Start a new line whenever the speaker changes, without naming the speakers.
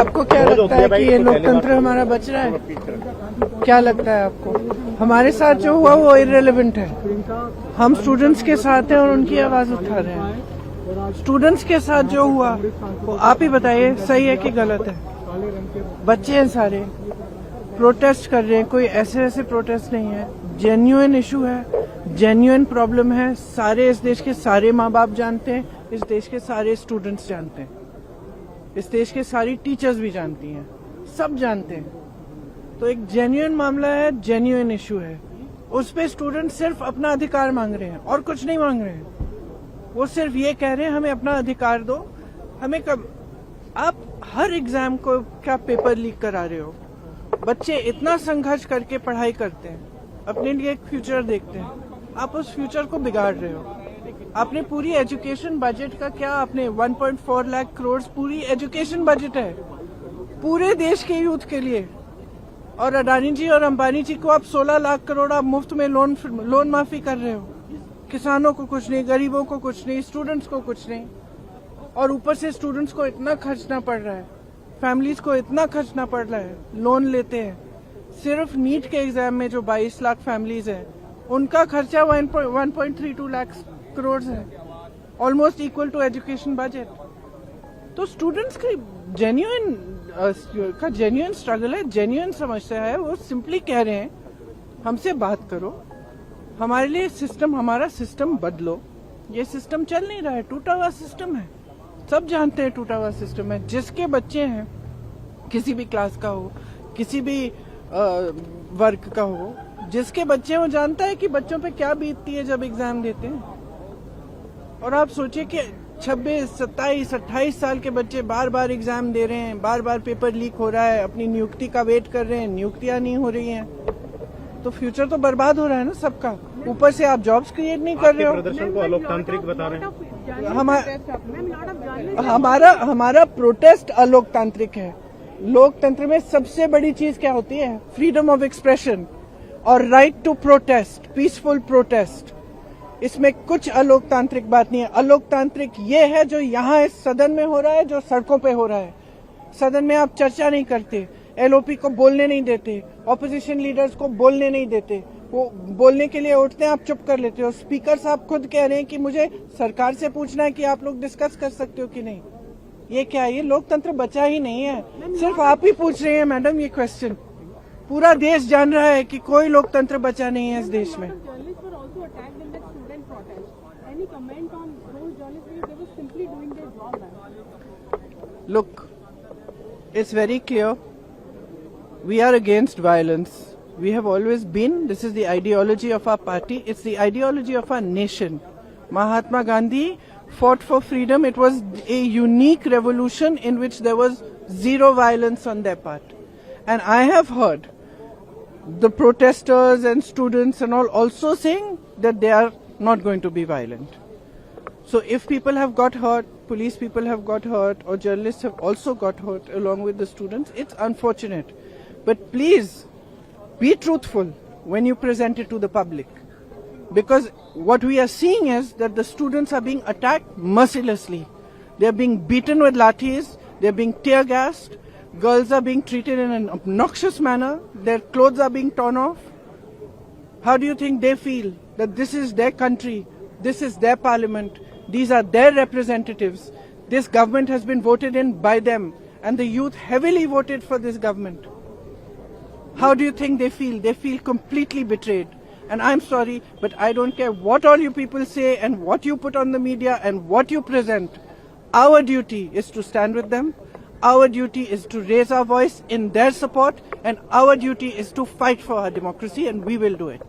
आपको क्या लगता है कि ये लोकतंत्र हमारा बच रहा है? क्या लगता है आपको? हमारे साथ जो हुआ वो इररिलेवेंट है। हम स्टूडेंट्स के साथ हैं और उनकी आवाज उठा रहे हैं। स्टूडेंट्स के साथ जो हुआ वो आप ही बताइए, सही है कि गलत है? बच्चे हैं सारे, प्रोटेस्ट कर रहे हैं, कोई ऐसे प्रोटेस्ट नहीं है, जेन्युइन इशू है, जेन्युइन प्रॉब्लम है। सारे इस देश के सारे माँ बाप जानते हैं, इस देश के सारे स्टूडेंट्स जानते हैं, इस देश के सारी टीचर्स भी जानती हैं, सब जानते हैं। तो एक जेन्युइन मामला है, जेन्युइन इशू है, उस पे स्टूडेंट सिर्फ अपना अधिकार मांग रहे हैं और कुछ नहीं मांग रहे हैं। वो सिर्फ ये कह रहे हैं हमें अपना अधिकार दो। हमें कब, आप हर एग्जाम को क्या पेपर लीक करा रहे हो? बच्चे इतना संघर्ष करके पढ़ाई करते हैं, अपने लिए एक फ्यूचर देखते हैं, आप उस फ्यूचर को बिगाड़ रहे हो। आपने पूरी एजुकेशन बजट का क्या, आपने 1.4 लाख करोड़ पूरी एजुकेशन बजट है पूरे देश के यूथ के लिए, और अडानी जी और अंबानी जी को आप 16 लाख करोड़ आप मुफ्त में लोन माफी कर रहे हो। किसानों को कुछ नहीं, गरीबों को कुछ नहीं, स्टूडेंट्स को कुछ नहीं, और ऊपर से स्टूडेंट्स को इतना खर्चना पड़ रहा है, फैमिलीज को इतना खर्चना पड़ रहा है, लोन लेते हैं। सिर्फ नीट के एग्जाम में जो 22 लाख फैमिलीज हैं उनका खर्चा 1.32 लाख करोड़ है, almost equal to education budget. तो स्टूडेंट्स की जेन्युइन स्ट्रगल है, जेन्युइन समस्या है। वो सिंपली कह रहे हैं हमसे बात करो, हमारे लिए सिस्टम, हमारा सिस्टम बदलो। ये सिस्टम चल नहीं रहा है, टूटा हुआ सिस्टम है, सब जानते हैं टूटा हुआ सिस्टम है। जिसके बच्चे हैं, किसी भी क्लास का हो, किसी भी वर्ग का हो, जिसके बच्चे वो जानता है कि बच्चों पे क्या बीतती है जब एग्जाम देते हैं। और आप सोचिए कि 26, 27, 28 साल के बच्चे बार बार एग्जाम दे रहे हैं, बार बार पेपर लीक हो रहा है, अपनी नियुक्ति का वेट कर रहे हैं, नियुक्तियां नहीं हो रही हैं, तो फ्यूचर तो बर्बाद हो रहा है ना सबका। ऊपर से आप जॉब्स क्रिएट नहीं कर रहे हो।
प्रदर्शन को अलोकतांत्रिक बता रहे हैं।
हमारा प्रोटेस्ट अलोकतांत्रिक है। लोकतंत्र में सबसे बड़ी चीज क्या होती है? फ्रीडम ऑफ एक्सप्रेशन और right to protest, peaceful protest. इसमें कुछ अलोकतांत्रिक बात नहीं है। अलोकतांत्रिक ये है जो यहाँ इस सदन में हो रहा है, जो सड़कों पे हो रहा है। सदन में आप चर्चा नहीं करते, एलओपी को बोलने नहीं देते, ऑपोजिशन लीडर्स को बोलने नहीं देते, वो बोलने के लिए उठते हैं, आप चुप कर लेते हो। स्पीकर साहब खुद कह रहे हैं कि मुझे सरकार से पूछना है कि आप लोग डिस्कस कर सकते हो कि नहीं। ये क्या है? ये लोकतंत्र बचा ही नहीं है, सिर्फ आप ही पूछ रहे हैं मैडम ये क्वेश्चन। पूरा देश जान रहा है कि कोई लोकतंत्र बचा नहीं है इस देश में। Look, it's very clear. We are against violence. We have always been. This is the ideology of our party. It's the ideology of our nation. Mahatma Gandhi fought for freedom. It was a unique revolution in which there was zero violence on their part. And I have heard the protesters and students and all also saying that they are not going to be violent. So if people have got hurt, police people have got hurt, or journalists have also got hurt along with the students, it's unfortunate. But please be truthful when you present it to the public. Because what we are seeing is that the students are being attacked mercilessly. They are being beaten with lathis, they are being tear gassed, girls are being treated in an obnoxious manner, their clothes are being torn off. How do you think they feel that this is their country, this is their parliament, these are their representatives, this government has been voted in by them, and the youth heavily voted for this government? How do you think they feel? They feel completely betrayed. And I'm sorry, but I don't care what all you people say and what you put on the media and what you present. Our duty is to stand with them. Our duty is to raise our voice in their support, and our duty is to fight for our democracy, and we will do it.